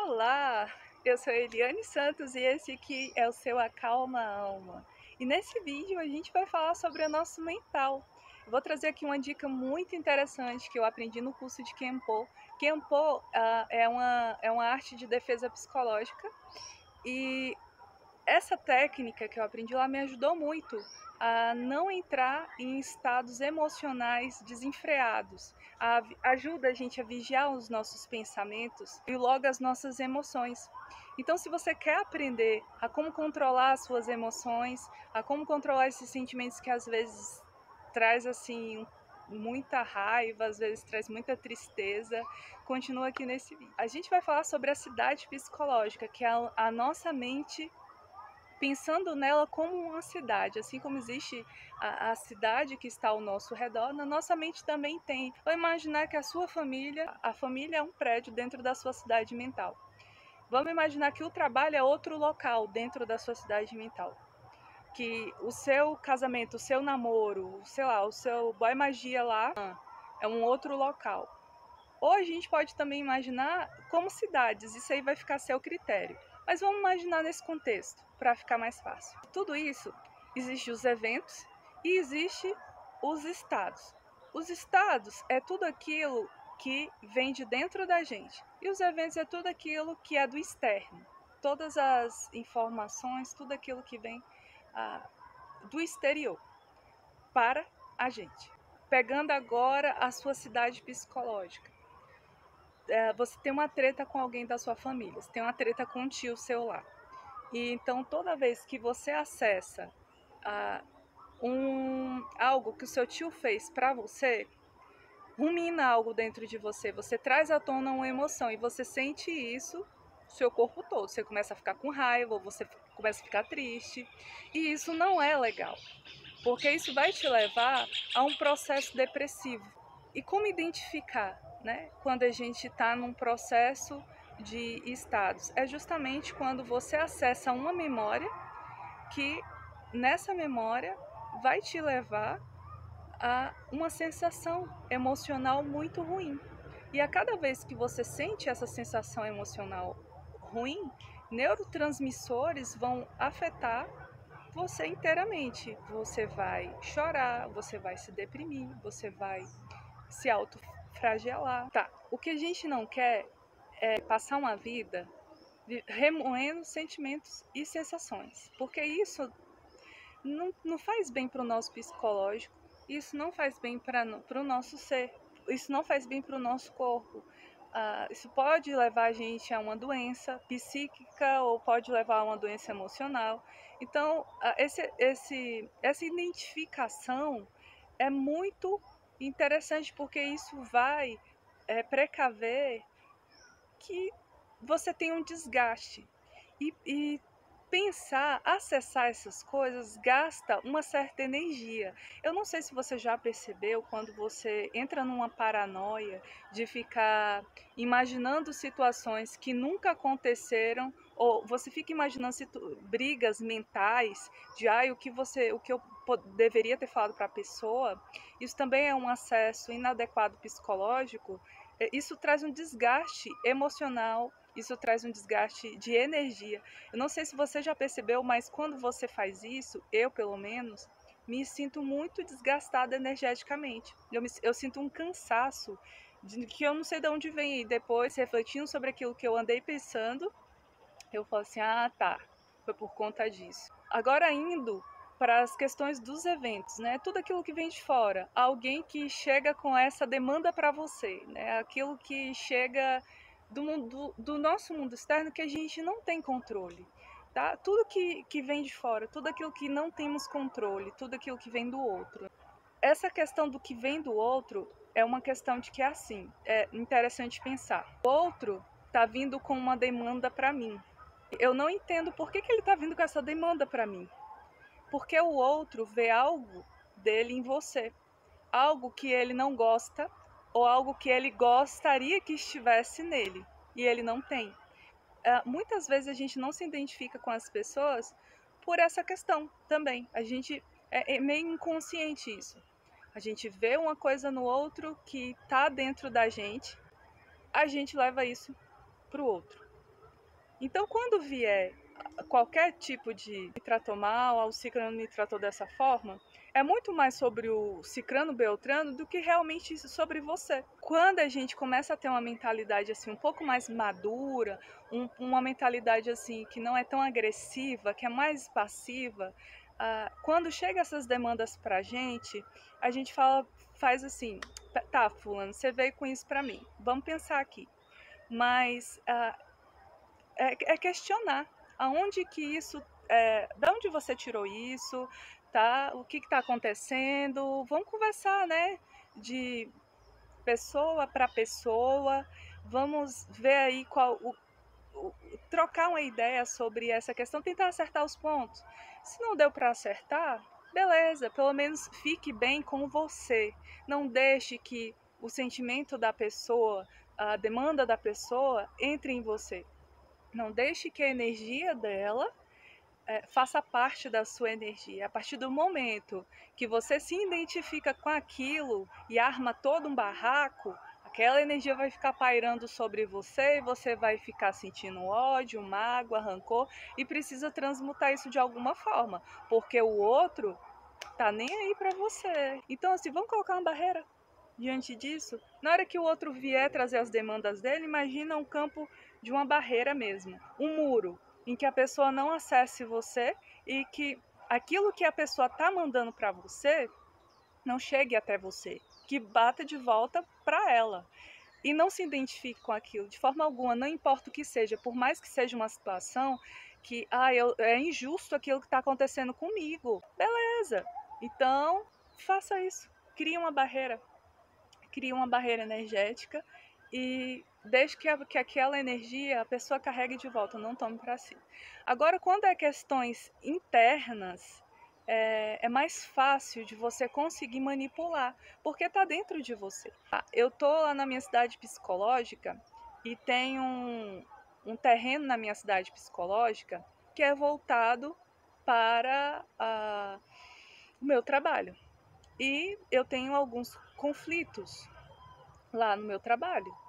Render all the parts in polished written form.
Olá, eu sou Eliane Santos e esse aqui é o seu Acalma Alma. E nesse vídeo a gente vai falar sobre o nosso mental. Eu vou trazer aqui uma dica muito interessante que eu aprendi no curso de Kenpo. Kenpo é uma arte de defesa psicológica e essa técnica que eu aprendi lá me ajudou muito a não entrar em estados emocionais desenfreados. Ajuda a gente a vigiar os nossos pensamentos e logo as nossas emoções. Então, se você quer aprender a como controlar as suas emoções, a como controlar esses sentimentos que às vezes traz assim muita raiva, às vezes traz muita tristeza, continua aqui nesse vídeo. A gente vai falar sobre a cidade psicológica, que é a nossa mente pensando nela como uma cidade, assim como existe a cidade que está ao nosso redor, na nossa mente também tem. Vou imaginar que a sua família, a família é um prédio dentro da sua cidade mental. Vamos imaginar que o trabalho é outro local dentro da sua cidade mental. Que o seu casamento, o seu namoro, sei lá, o seu boy magia lá é um outro local. Ou a gente pode também imaginar como cidades, isso aí vai ficar a seu critério. Mas vamos imaginar nesse contexto, para ficar mais fácil. Tudo isso, existem os eventos e existem os estados. Os estados é tudo aquilo que vem de dentro da gente. E os eventos é tudo aquilo que é do externo. Todas as informações, tudo aquilo que vem do exterior para a gente. Pegando agora a sua cidade psicológica. Você tem uma treta com alguém da sua família, você tem uma treta com um tio seu lá. E então toda vez que você acessa algo que o seu tio fez para você, rumina algo dentro de você, você traz à tona uma emoção e você sente isso seu corpo todo. Você começa a ficar com raiva, ou você começa a ficar triste. E isso não é legal, porque isso vai te levar a um processo depressivo. E como identificar, né, quando a gente está num processo de estados? É justamente quando você acessa uma memória que nessa memória vai te levar a uma sensação emocional muito ruim. E a cada vez que você sente essa sensação emocional ruim, neurotransmissores vão afetar você inteiramente. Você vai chorar, você vai se deprimir, você vai se autofragelar. Tá, o que a gente não quer é passar uma vida remoendo sentimentos e sensações, porque isso não faz bem para o nosso psicológico, isso não faz bem para o nosso ser, isso não faz bem para o nosso corpo. Isso pode levar a gente a uma doença psíquica ou pode levar a uma doença emocional. Então, essa identificação é muito interessante porque isso vai precaver que você tenha um desgaste. E pensar, acessar essas coisas gasta uma certa energia. Eu não sei se você já percebeu quando você entra numa paranoia de ficar imaginando situações que nunca aconteceram, ou você fica imaginando brigas mentais de o que eu deveria ter falado para a pessoa. Isso também é um acesso inadequado psicológico. Isso traz um desgaste emocional, isso traz um desgaste de energia. Eu não sei se você já percebeu, mas quando você faz isso, eu pelo menos, me sinto muito desgastada energeticamente. Eu sinto um cansaço que eu não sei de onde vem. E depois, refletindo sobre aquilo que eu andei pensando, eu falo assim, tá, foi por conta disso. Agora indo para as questões dos eventos, né? Tudo aquilo que vem de fora, alguém que chega com essa demanda para você, né? Aquilo que chega do nosso mundo externo que a gente não tem controle, tá? Tudo que vem de fora, tudo aquilo que não temos controle, tudo aquilo que vem do outro. Essa questão do que vem do outro é uma questão de que é assim, é interessante pensar. O outro tá vindo com uma demanda para mim. Eu não entendo por que ele tá vindo com essa demanda para mim. Porque o outro vê algo dele em você, algo que ele não gosta ou algo que ele gostaria que estivesse nele e ele não tem. Muitas vezes a gente não se identifica com as pessoas por essa questão também. A gente é meio inconsciente isso. A gente vê uma coisa no outro que está dentro da gente, a gente leva isso para o outro. Então, quando vier qualquer tipo de nitratomal, ou o cicrano nitratou dessa forma, é muito mais sobre o cicrano beltrano do que realmente sobre você. Quando a gente começa a ter uma mentalidade assim um pouco mais madura, uma mentalidade assim que não é tão agressiva, que é mais passiva, quando chega essas demandas pra a gente faz assim, tá, fulano, você veio com isso pra mim, vamos pensar aqui. Mas é questionar aonde que isso, da onde você tirou isso, tá? O que está acontecendo? Vamos conversar, né? De pessoa para pessoa, vamos ver aí trocar uma ideia sobre essa questão, tentar acertar os pontos. Se não deu para acertar, beleza, pelo menos fique bem com você. Não deixe que o sentimento da pessoa, a demanda da pessoa entre em você. Não deixe que a energia dela faça parte da sua energia. A partir do momento que você se identifica com aquilo e arma todo um barraco, aquela energia vai ficar pairando sobre você e você vai ficar sentindo ódio, mágoa, rancor e precisa transmutar isso de alguma forma, porque o outro tá nem aí para você. Então, assim, vamos colocar uma barreira diante disso. Na hora que o outro vier trazer as demandas dele, imagina um campo de uma barreira mesmo, um muro, em que a pessoa não acesse você e que aquilo que a pessoa está mandando para você não chegue até você, que bata de volta para ela. E não se identifique com aquilo de forma alguma, não importa o que seja, por mais que seja uma situação que é injusto aquilo que está acontecendo comigo. Beleza, então faça isso, crie uma barreira energética e deixe que aquela energia a pessoa carregue de volta, não tome para si. Agora, quando é questões internas, é mais fácil de você conseguir manipular, porque está dentro de você. Eu tô lá na minha cidade psicológica e tem um terreno na minha cidade psicológica que é voltado para o meu trabalho. E eu tenho alguns conflitos lá no meu trabalho.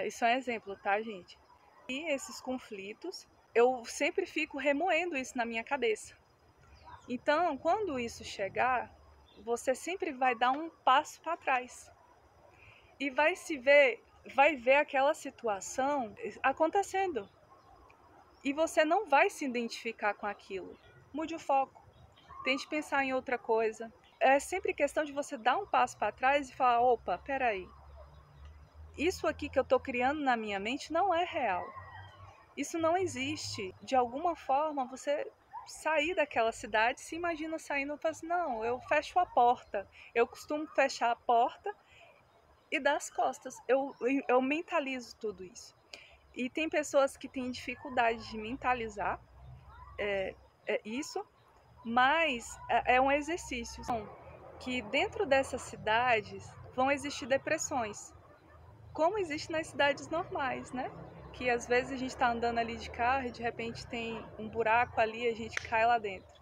Isso é um exemplo, tá, gente? E esses conflitos, eu sempre fico remoendo isso na minha cabeça. Então, quando isso chegar, você sempre vai dar um passo para trás e vai ver aquela situação acontecendo. E você não vai se identificar com aquilo. Mude o foco. Tente pensar em outra coisa. É sempre questão de você dar um passo para trás e falar: opa, peraí, isso aqui que eu estou criando na minha mente não é real. Isso não existe. De alguma forma, você sair daquela cidade, se imagina saindo e fala assim, não, eu fecho a porta. Eu costumo fechar a porta e dar as costas. Eu mentalizo tudo isso. E tem pessoas que têm dificuldade de mentalizar isso, mas é um exercício. Que dentro dessas cidades vão existir depressões, como existe nas cidades normais, né? Que às vezes a gente está andando ali de carro e de repente tem um buraco ali e a gente cai lá dentro.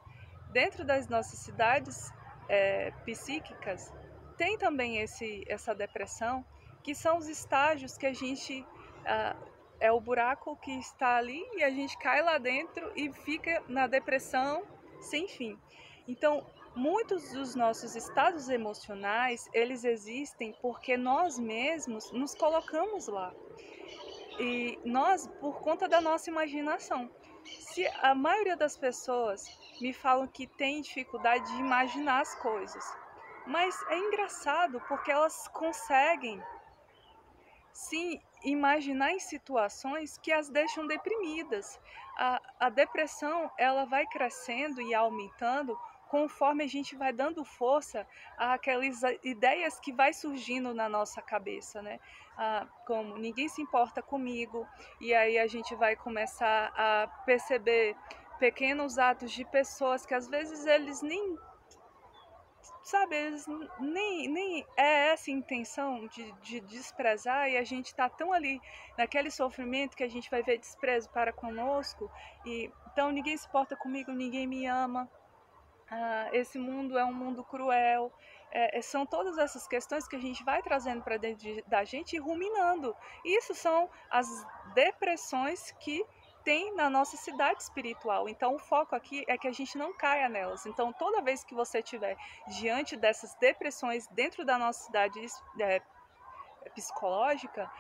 Dentro das nossas cidades psíquicas, tem também essa depressão, que são os estágios que a gente. É o buraco que está ali e a gente cai lá dentro e fica na depressão sem fim. Então, muitos dos nossos estados emocionais, eles existem porque nós mesmos nos colocamos lá. E nós, por conta da nossa imaginação. Se a maioria das pessoas me falam que tem dificuldade de imaginar as coisas, mas é engraçado porque elas conseguem se imaginar em situações que as deixam deprimidas. A depressão ela vai crescendo e aumentando conforme a gente vai dando força àquelas ideias que vai surgindo na nossa cabeça, né? Como ninguém se importa comigo, e aí a gente vai começar a perceber pequenos atos de pessoas que às vezes eles nem sabe, eles nem é essa intenção de desprezar e a gente está tão ali naquele sofrimento que a gente vai ver desprezo para conosco e então ninguém se importa comigo, ninguém me ama, esse mundo é um mundo cruel. São todas essas questões que a gente vai trazendo para dentro da gente e ruminando. Isso são as depressões que tem na nossa cidade espiritual. Então, o foco aqui é que a gente não caia nelas. Então, toda vez que você estiver diante dessas depressões dentro da nossa cidade psicológica,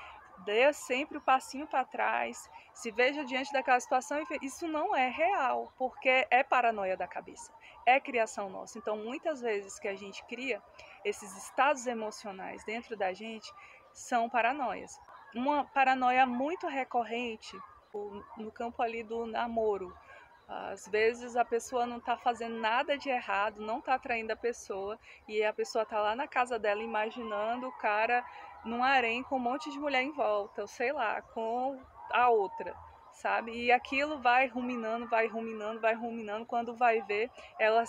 dê sempre o passinho para trás, se veja diante daquela situação e isso não é real, porque é paranoia da cabeça, é criação nossa. Então, muitas vezes que a gente cria esses estados emocionais dentro da gente, são paranoias. Uma paranoia muito recorrente no campo ali do namoro. Às vezes a pessoa não está fazendo nada de errado, não está traindo a pessoa, e a pessoa está lá na casa dela imaginando o cara num harém com um monte de mulher em volta, ou sei lá, com a outra, sabe? E aquilo vai ruminando, vai ruminando, vai ruminando, quando vai ver, ela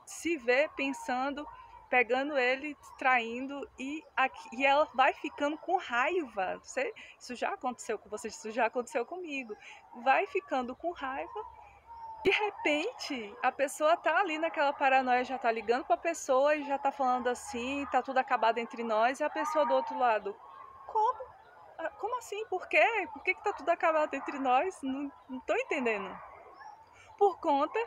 se vê pensando, pegando ele, traindo, e ela vai ficando com raiva. Isso já aconteceu com você, isso já aconteceu comigo. Vai ficando com raiva. De repente, a pessoa tá ali naquela paranoia, já tá ligando pra pessoa e já tá falando assim, tá tudo acabado entre nós, e a pessoa do outro lado, como? Como assim? Por quê? Por que tá tudo acabado entre nós? Não tô entendendo. Por conta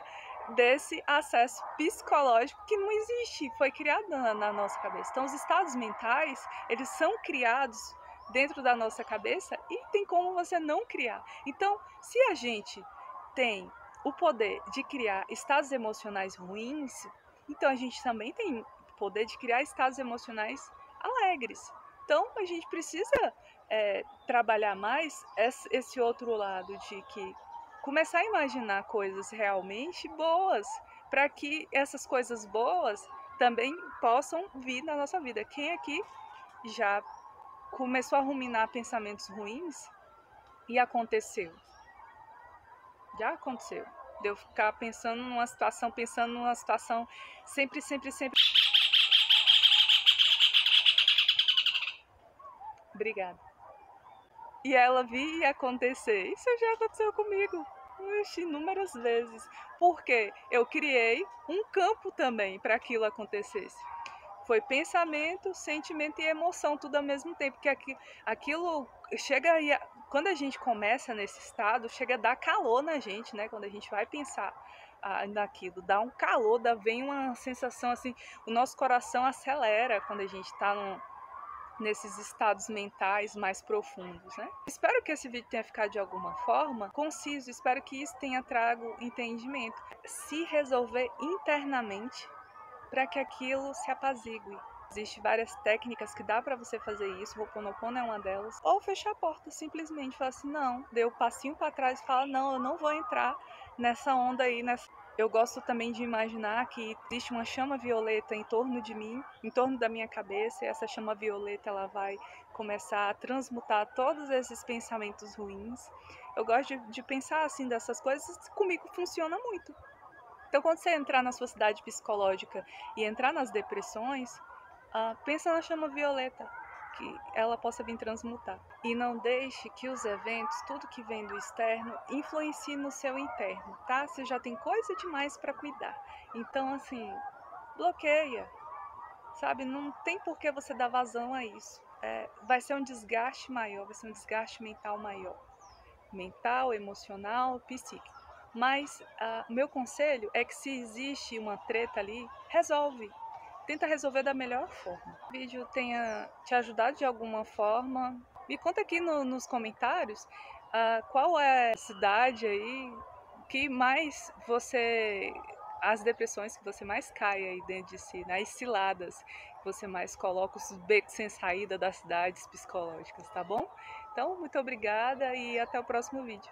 desse acesso psicológico que não existe, foi criado na nossa cabeça. Então, os estados mentais, eles são criados dentro da nossa cabeça e tem como você não criar. Então, se a gente tem o poder de criar estados emocionais ruins, então a gente também tem o poder de criar estados emocionais alegres. Então, a gente precisa trabalhar mais esse outro lado de que começar a imaginar coisas realmente boas, para que essas coisas boas também possam vir na nossa vida. Quem aqui já começou a ruminar pensamentos ruins e aconteceu? Já aconteceu. De eu ficar pensando numa situação, sempre, sempre, sempre. Obrigada. E ela vir e acontecer. Isso já aconteceu comigo inúmeras vezes. Porque eu criei um campo também para aquilo acontecesse. Foi pensamento, sentimento e emoção, tudo ao mesmo tempo. Porque aquilo chega aí. Quando a gente começa nesse estado, chega a dar calor na gente, né? Quando a gente vai pensar naquilo, dá um calor, vem uma sensação assim, o nosso coração acelera quando a gente está nesses estados mentais mais profundos, né? Espero que esse vídeo tenha ficado de alguma forma conciso, espero que isso tenha trago entendimento. Se resolver internamente para que aquilo se apazigue. Existem várias técnicas que dá para você fazer isso, Ho'oponopono é uma delas. Ou fechar a porta, simplesmente falar assim, não, dê o passinho para trás e fala, não, eu não vou entrar nessa onda aí, Eu gosto também de imaginar que existe uma chama violeta em torno de mim, em torno da minha cabeça, e essa chama violeta ela vai começar a transmutar todos esses pensamentos ruins. Eu gosto de pensar assim dessas coisas, comigo funciona muito. Então, quando você entrar na sua cidade psicológica e entrar nas depressões, pensa na chama violeta, que ela possa vir transmutar. E não deixe que os eventos, tudo que vem do externo, influencie no seu interno, tá? Você já tem coisa demais para cuidar. Então, assim, bloqueia, sabe? Não tem por que você dar vazão a isso. Vai ser um desgaste maior, vai ser um desgaste mental maior. Mental, emocional, psíquico. Mas o meu conselho é que se existe uma treta ali, resolve. Tenta resolver da melhor forma. O vídeo tenha te ajudado de alguma forma. Me conta aqui nos comentários qual é a cidade aí que mais você... As depressões que você mais cai aí dentro de si, nas ciladas que você mais coloca, os becos sem saída das cidades psicológicas, tá bom? Então, muito obrigada e até o próximo vídeo.